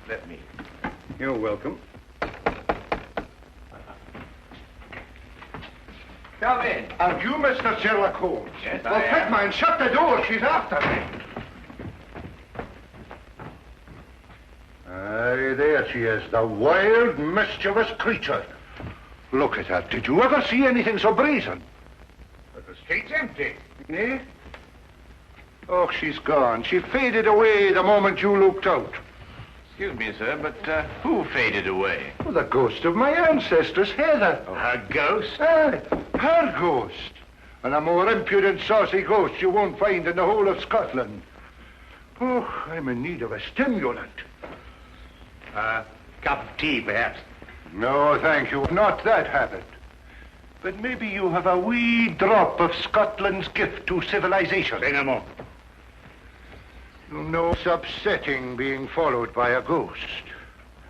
Let me. You're welcome. Come in. And you, Mr. Sherlock Holmes? Yes, well, I am. Fedman, shut the door. She's after me. Aye, there she is, the wild, mischievous creature. Look at her. Did you ever see anything so brazen? But the street's empty. Eh? Oh, she's gone. She faded away the moment you looked out. Excuse me, sir, but who faded away? Oh, the ghost of my ancestors, Heather. Oh, her ghost? Aye, her ghost. And a more impudent, saucy ghost you won't find in the whole of Scotland. Oh, I'm in need of a stimulant. Cup of tea, perhaps. No, thank you. Not that habit. But maybe you have a wee drop of Scotland's gift to civilization. Say no more. You know, it's upsetting being followed by a ghost.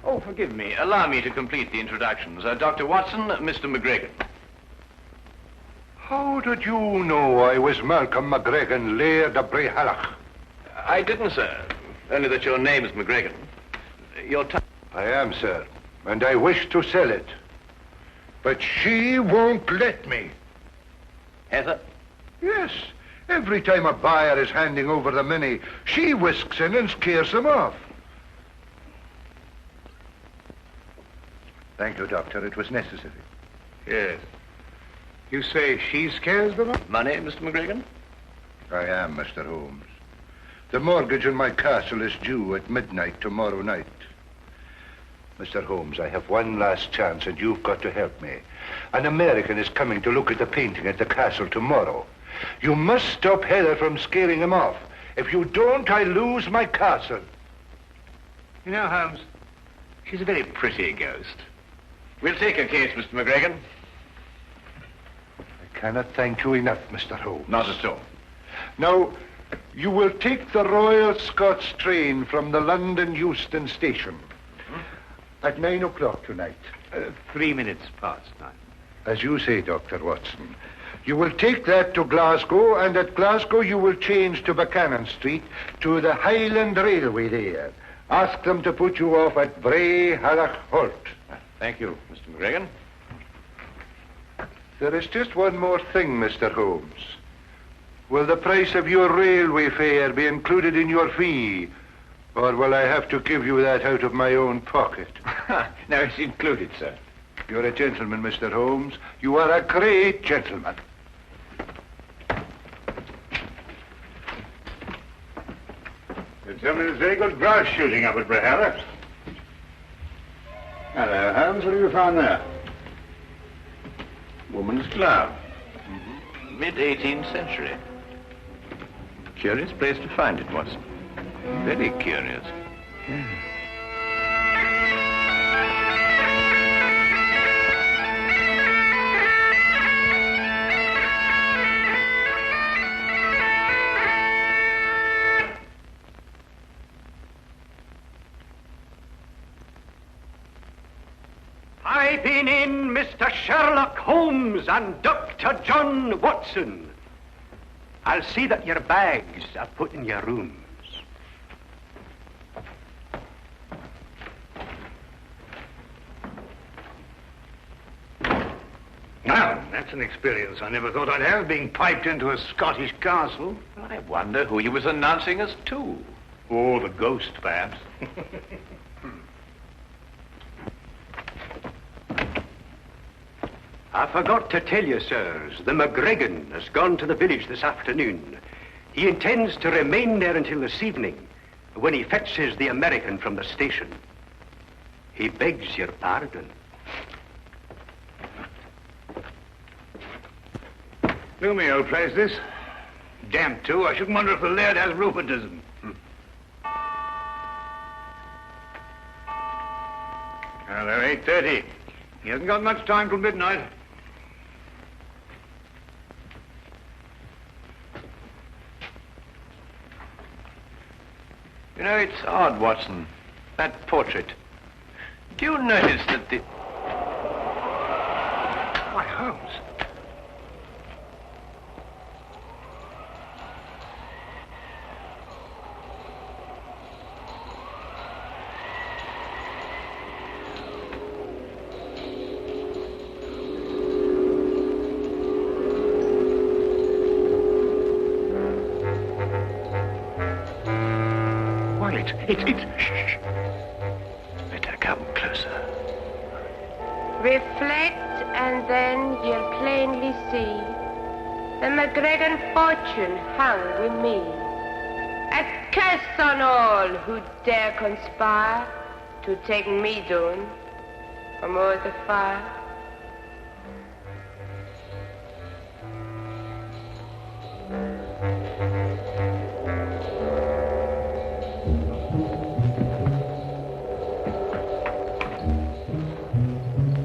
Oh, forgive me. Allow me to complete the introductions. Dr. Watson, Mr. McGregor. How did you know I was Malcolm McGregor, Laird of Brayhalloch? I didn't, sir. Only that your name is McGregor. Your time... I am, sir, and I wish to sell it. But she won't let me. Heather? Yes. Every time a buyer is handing over the money, she whisks in and scares them off. Thank you, Doctor. It was necessary. Yes. You say she scares them off? Money, Mr. McGregor? I am, Mr. Holmes. The mortgage on my castle is due at midnight tomorrow night. Mr. Holmes, I have one last chance, and you've got to help me. An American is coming to look at the painting at the castle tomorrow. You must stop Heather from scaring him off. If you don't, I lose my castle. You know, Holmes, she's a very pretty ghost. We'll take her case, Mr. McGregor. I cannot thank you enough, Mr. Holmes. Not at all. Now, you will take the Royal Scots train from the London Euston station at 9 o'clock tonight. 3 minutes past 9. As you say, Dr. Watson. You will take that to Glasgow, and at Glasgow you will change to Buchanan Street to the Highland Railway there. Ask them to put you off at Brayhalloch Halt. Thank you, Mr. McGregor. There is just one more thing, Mr. Holmes. Will the price of your railway fare be included in your fee, or will I have to give you that out of my own pocket? No, it's included, sir. You're a gentleman, Mr. Holmes. You are a great gentleman. They tell me there's very good grouse shooting up at Brayhalloch. Hello, Holmes. What have you found there? Woman's glove. Mid-18th century. Curious place to find it, Watson. Very curious. I've been in, Mr. Sherlock Holmes and Dr. John Watson. I'll see that your bags are put in your rooms. Well, that's an experience I never thought I'd have, being piped into a Scottish castle. I wonder who he was announcing us to. Or the ghost, perhaps. I forgot to tell you, sirs, the McGregor has gone to the village this afternoon. He intends to remain there until this evening, when he fetches the American from the station. He begs your pardon. Gloomy old place, this. Damp, too. I shouldn't wonder if the laird has rheumatism. Hello, 8:30. He hasn't got much time till midnight. You know, it's odd, Watson. That portrait. Do you notice that the... Why, Holmes. while it's... Shh. Let her come closer. Reflect, and then you'll plainly see the McGregor fortune hung with me. A curse on all who dare conspire to take me down from o'er the fire.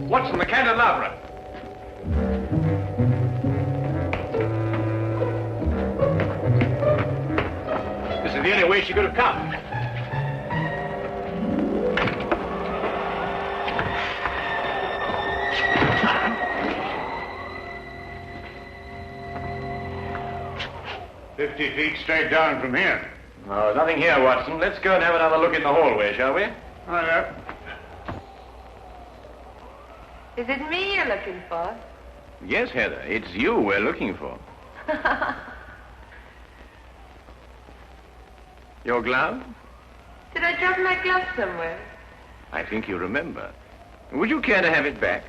Watson, the candelabra. This is the only way she could have come. "50 feet straight down from here. Oh, nothing here, Watson. Let's go and have another look in the hallway, shall we? All right. Is it me you're looking for? Yes, Heather. It's you we're looking for. Your glove? Did I drop my glove somewhere? I think you remember. Would you care to have it back?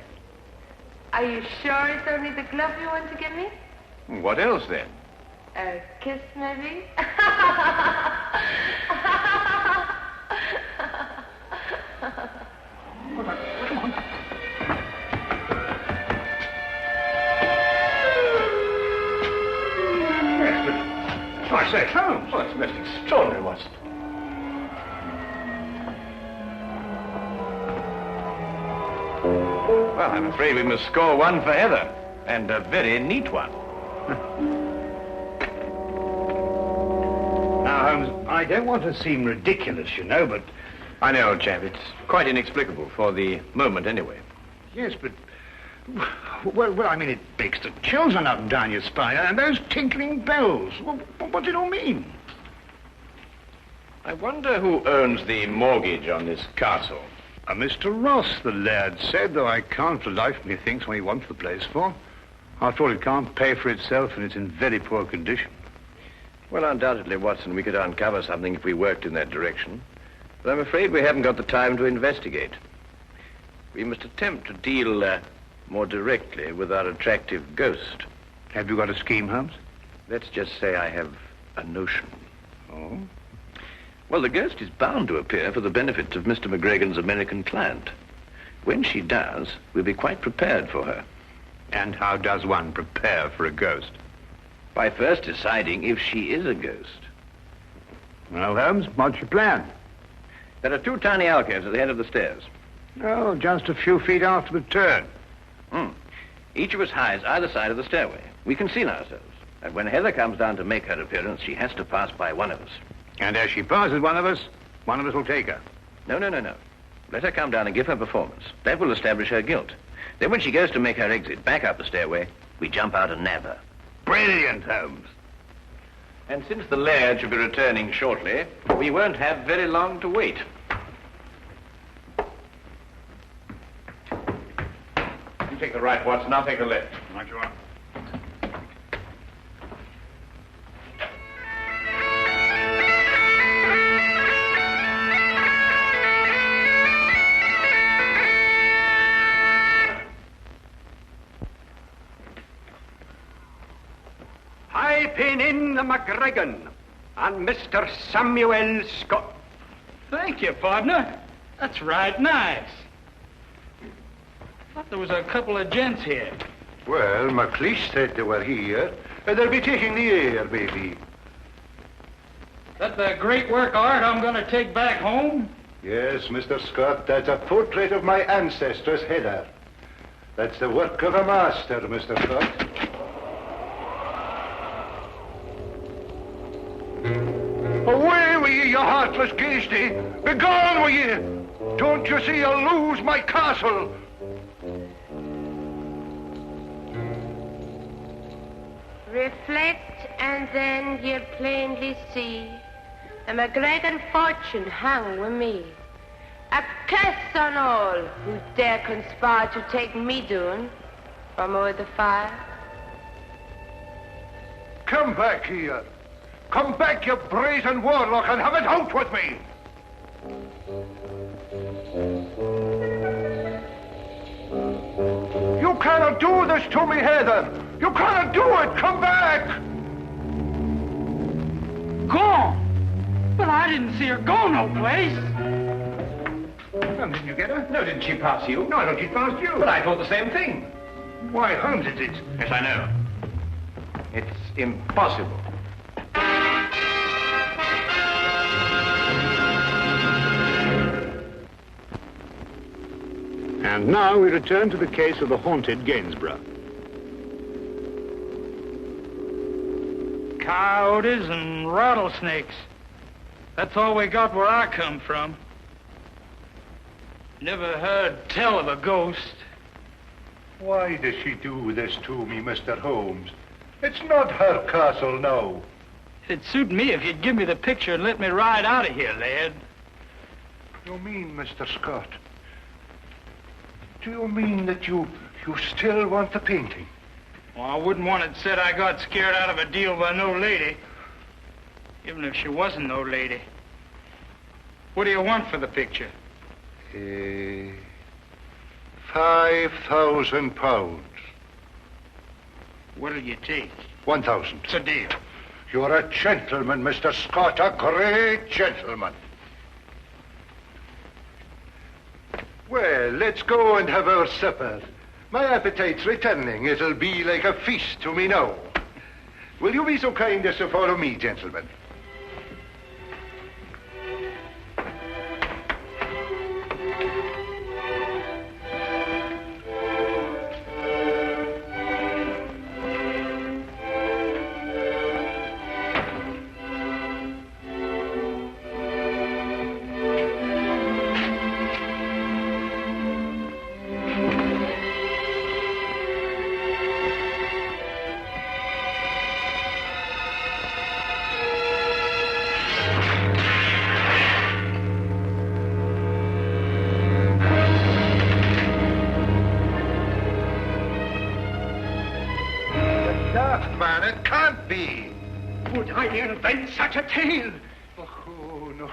Are you sure it's only the glove you want to give me? What else, then? A kiss, maybe? I say, Holmes. Well, it's most extraordinary, Watson. Well, I'm afraid we must score one for Heather, and a very neat one. Now, Holmes, I don't want to seem ridiculous, you know, but... I know, old chap. It's quite inexplicable, for the moment anyway. Yes, but... Well, I mean, it makes the chills run up and down your spine, and those tinkling bells. What's it all mean? I wonder who owns the mortgage on this castle. Mr. Ross, the laird said, though I can't for the life of me think what he wants the place for. After all, it can't pay for itself, and it's in very poor condition. Well, undoubtedly, Watson, we could uncover something if we worked in that direction. But I'm afraid we haven't got the time to investigate. We must attempt to deal more directly with our attractive ghost. Have you got a scheme, Holmes? Let's just say I have a notion. Oh? Well, the ghost is bound to appear for the benefit of Mr. McGregor's American client. When she does, we'll be quite prepared for her. And how does one prepare for a ghost? By first deciding if she is a ghost. Well, Holmes, what's your plan? There are two tiny alcoves at the head of the stairs. Oh, just a few feet after the turn. Each of us hides either side of the stairway. We conceal ourselves. And when Heather comes down to make her appearance, she has to pass by one of us. And as she passes one of us will take her. No. Let her come down and give her performance. That will establish her guilt. Then when she goes to make her exit back up the stairway, we jump out and nab her. Brilliant, Holmes. And since the laird should be returning shortly, we won't have very long to wait. You take the right, Watson. I'll take the left. Right you are. Pin in the McGregor and Mr. Samuel Scott. Thank you, partner. That's right nice. Thought there was a couple of gents here. Well, McLeish said they were here. They'll be taking the air, maybe. That the great work of art I'm going to take back home? Yes, Mr. Scott, that's a portrait of my ancestress, Heather. That's the work of a master, Mr. Scott. Away with ye, you heartless ghasty! Begone with ye! Don't you see you'll lose my castle? Reflect, and then you'll plainly see the McGregor fortune hung with me. A curse on all who dare conspire to take me down from o'er the fire. Come back here. Come back, you brazen warlock, and have it out with me! You cannot do this to me, Heather! You cannot do it! Come back! Gone? But I didn't see her go no place. Well, didn't you get her? No, didn't she pass you? No, I thought she'd passed you. But I thought the same thing. Why, Holmes, it is. Yes, I know. It's impossible. And now we return to the case of the haunted Gainsborough. Coyotes and rattlesnakes. That's all we got where I come from. Never heard tell of a ghost. Why does she do this to me, Mr. Holmes? It's not her castle now. It'd suit me if you'd give me the picture and let me ride out of here, lad. You mean, Mr. Scott? Do you mean that you still want the painting? Well, I wouldn't want it said I got scared out of a deal by no lady. Even if she wasn't no lady. What do you want for the picture? £5,000. What'll you take? 1,000. It's a deal. You're a gentleman, Mr. Scott, a great gentleman. Well, let's go and have our supper. My appetite's returning. It'll be like a feast to me now. Will you be so kind as to follow me, gentlemen? Man, it can't be. Would I invent such a tale? Oh, no.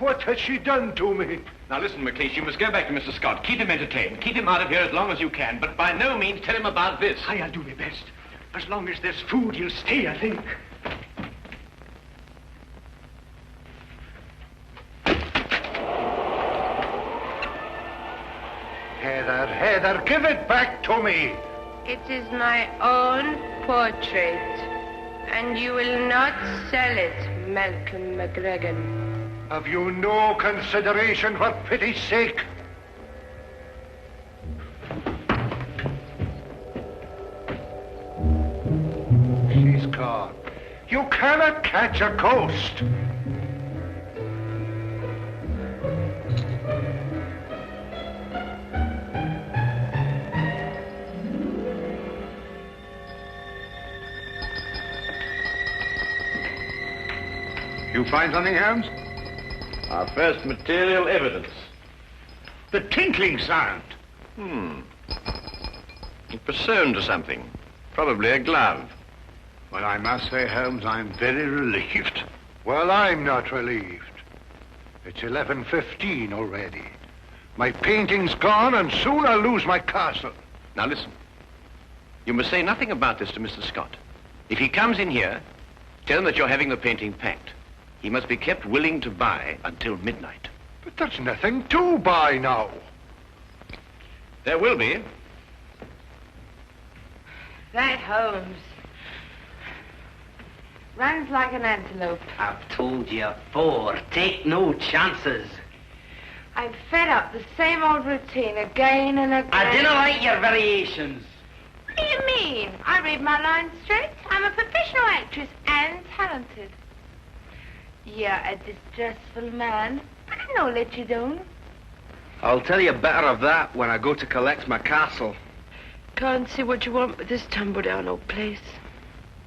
What has she done to me? Now listen, McLeish, you must go back to Mr. Scott. Keep him entertained. Keep him out of here as long as you can, but by no means tell him about this. I'll do my best. As long as there's food, he'll stay, I think. Heather, give it back to me. It is my own portrait, and you will not sell it, Malcolm McGregor. Have you no consideration for pity's sake? She's gone. You cannot catch a ghost. You find something, Holmes? Our first material evidence. The tinkling sound. It was sewn to something. Probably a glove. Well, I must say, Holmes, I'm very relieved. Well, I'm not relieved. It's 11:15 already. My painting's gone, and soon I'll lose my castle. Now listen. You must say nothing about this to Mr. Scott. If he comes in here, tell him that you're having the painting packed. He must be kept willing to buy until midnight. But there's nothing to buy now. There will be. That Holmes runs like an antelope. I've told you before, take no chances. I'm fed up the same old routine again and again. I didn't like your variations. What do you mean? I read my lines straight. I'm a professional actress and talented. You're a distressful man. I know let you down. I'll tell you better of that when I go to collect my castle. Can't see what you want with this tumble-down old place.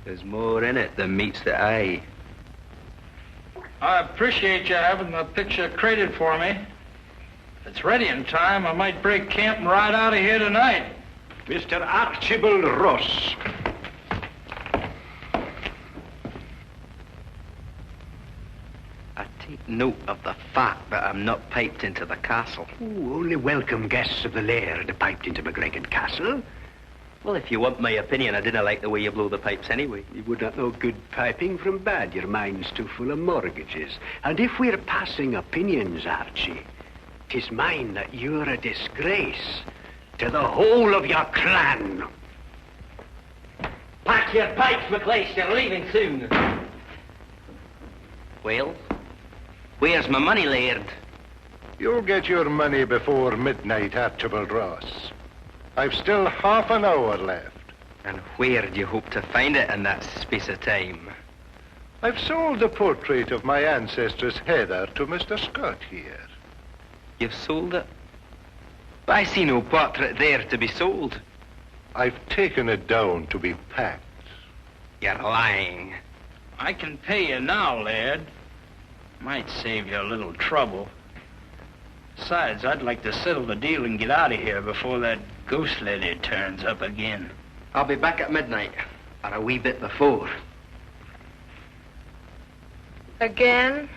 There's more in it than meets the eye. I appreciate you having the picture crated for me. If it's ready in time, I might break camp and ride out of here tonight. Mr. Archibald Ross. note of the fact that I'm not piped into the castle. Ooh, only welcome guests of the laird piped into McGregor Castle. Well, if you want my opinion, I didn't like the way you blow the pipes anyway. You would not know good piping from bad. Your mind's too full of mortgages. And if we're passing opinions, Archie, 'tis mine that you're a disgrace to the whole of your clan. Pack your pipes, McLeish. You're leaving soon. Well, where's my money, laird? You'll get your money before midnight, Archibald Ross. I've still half an hour left. And where do you hope to find it in that space of time? I've sold the portrait of my ancestors Heather to Mr. Scott here. You've sold it? But I see no portrait there to be sold. I've taken it down to be packed. You're lying. I can pay you now, lad. Might save you a little trouble. Besides, I'd like to settle the deal and get out of here before that ghost lady turns up again. I'll be back at midnight, or a wee bit before. Again?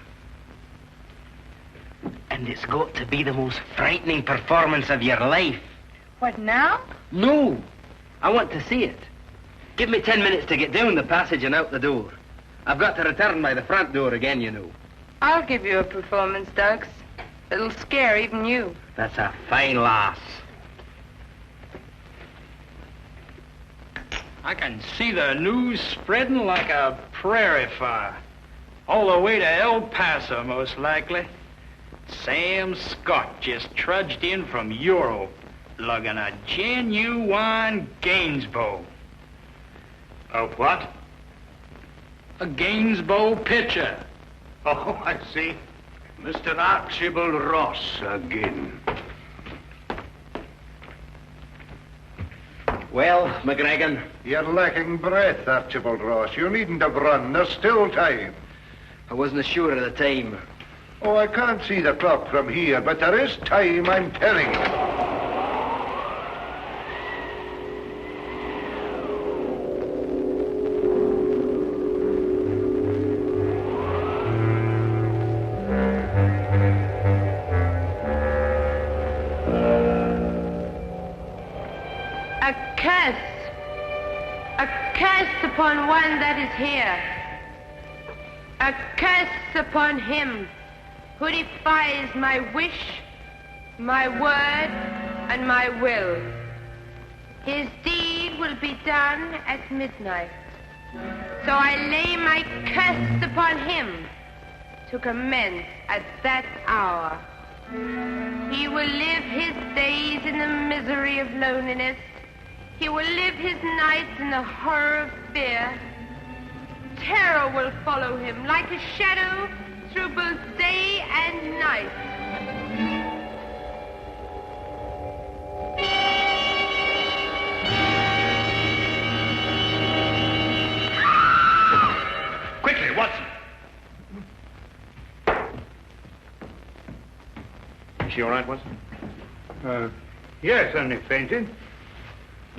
And it's got to be the most frightening performance of your life. What now? No, I want to see it. Give me 10 minutes to get down the passage and out the door. I've got to return by the front door again, you know. I'll give you a performance, Dux. It'll scare even you. That's a fine lass. I can see the news spreading like a prairie fire. All the way to El Paso, most likely. Sam Scott just trudged in from Europe, lugging a genuine Gainsbow. A what? A Gainsbow pitcher. Oh, I see. Mr. Archibald Ross again. Well, McGregor, You're lacking breath, Archibald Ross. You needn't have run. There's still time. I wasn't sure of the time. Oh, I can't see the clock from here, but there is time, I'm telling you. A curse upon one that is here. A curse upon him who defies my wish, my word, and my will. His deed will be done at midnight. So I lay my curse upon him to commence at that hour. He will live his days in the misery of loneliness. He will live his nights in the horror of fear. Terror will follow him like a shadow through both day and night. Quickly, Watson. Is she all right, Watson? Yes, only fainted.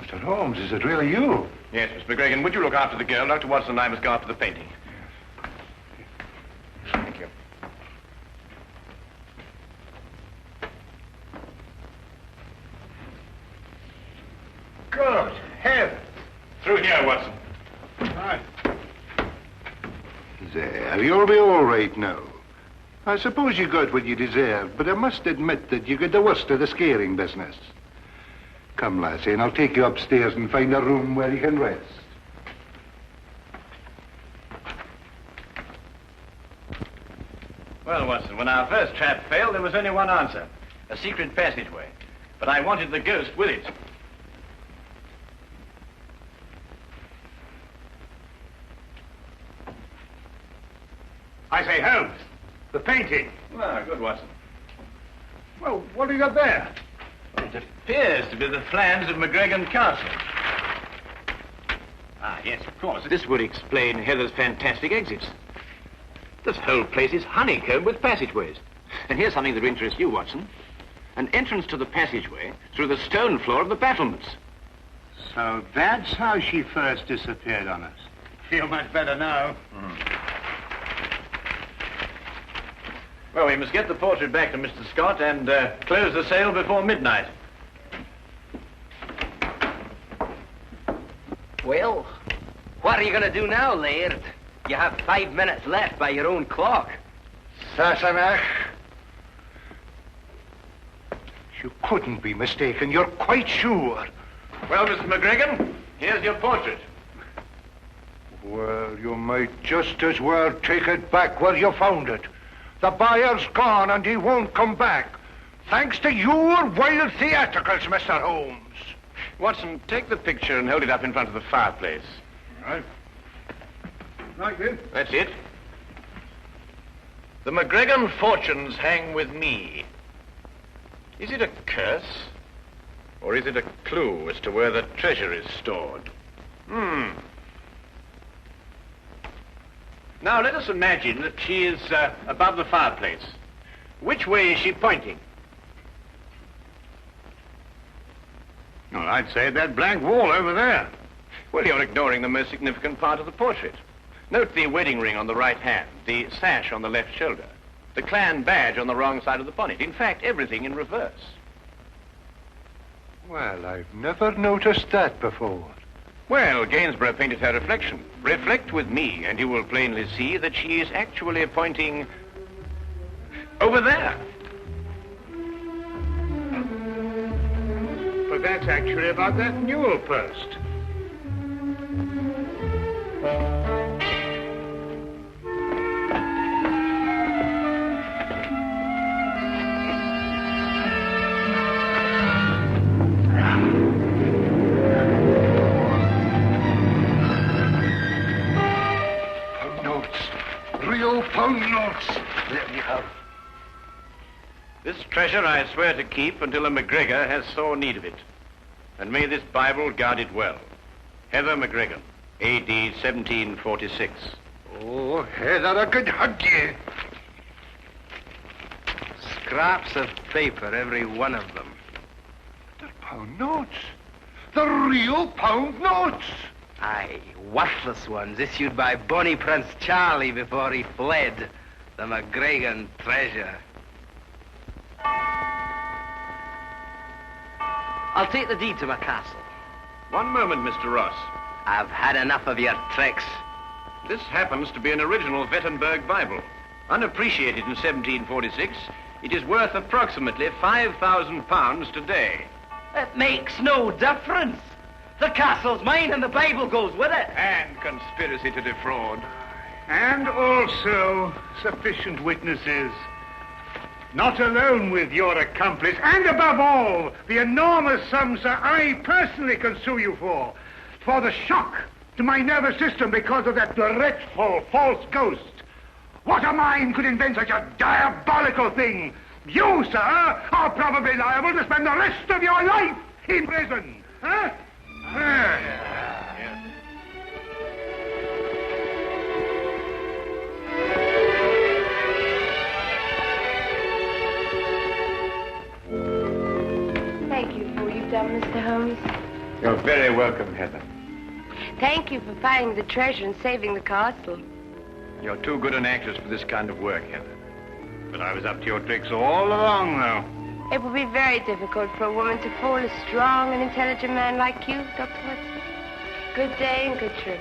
Mr. Holmes, is it really you? Yes, Miss McGregor. Would you look after the girl? Dr. Watson and I must go after the painting. Thank you. Good heavens. Through here, Watson. Right. There, you'll be all right now. I suppose you got what you deserved, but I must admit that you got the worst of the scaring business. Come, lassie, and I'll take you upstairs and find a room where you can rest. Well, Watson, when our first trap failed, there was only one answer. A secret passageway. But I wanted the ghost with it. I say, Holmes, the painting. Ah, good, Watson. Well, what do you got there? It appears to be the plans of McGregor Castle. Ah, yes, of course. This would explain Heather's fantastic exits. This whole place is honeycombed with passageways. And here's something that will interest you, Watson. An entrance to the passageway through the stone floor of the battlements. So that's how she first disappeared on us. Feel much better now. Well, we must get the portrait back to Mr. Scott and close the sale before midnight. Well, what are you going to do now, Laird? You have 5 minutes left by your own clock. Sassenach. You couldn't be mistaken. You're quite sure. Well, Mr. McGregor, here's your portrait. Well, you might just as well take it back where you found it. The buyer's gone and he won't come back. Thanks to your wild theatricals, Mr. Holmes. Watson, take the picture and hold it up in front of the fireplace. Right. Like this? That's it. The McGregor fortunes hang with me. Is it a curse? Or is it a clue as to where the treasure is stored? Now, let us imagine that she is above the fireplace. Which way is she pointing? Well, I'd say that blank wall over there. Well, you're ignoring the most significant part of the portrait. Note the wedding ring on the right hand, the sash on the left shoulder, the clan badge on the wrong side of the bonnet. In fact, everything in reverse. Well, I've never noticed that before. Well, Gainsborough painted her reflection. Reflect with me, and you will plainly see that she is actually pointing over there. But that's actually about that newel post. Pound notes. There you have. This treasure I swear to keep until a McGregor has sore need of it. And may this Bible guard it well. Heather McGregor, A.D. 1746. Oh, Heather, I could hug you. Scraps of paper, every one of them. They're pound notes. The real pound notes. Aye, worthless ones issued by Bonnie Prince Charlie before he fled. The McGregor treasure. I'll take the deed to my castle. One moment, Mr. Ross. I've had enough of your tricks. This happens to be an original Wittenberg Bible. Unappreciated in 1746, it is worth approximately £5,000 today. It makes no difference. The castle's mine and the Bible goes with it. And conspiracy to defraud. And also sufficient witnesses. Not alone with your accomplice, and above all, the enormous sums that I personally can sue you for the shock to my nervous system because of that dreadful false ghost. What a mind could invent such a diabolical thing? You, sir, are probably liable to spend the rest of your life in prison. Huh? Thank you for what you've done, Mr. Holmes. You're very welcome, Heather. Thank you for finding the treasure and saving the castle. You're too good an actress for this kind of work, Heather. But I was up to your tricks all along, though. It will be very difficult for a woman to fool a strong and intelligent man like you, Dr. Watson. Good day and good trip.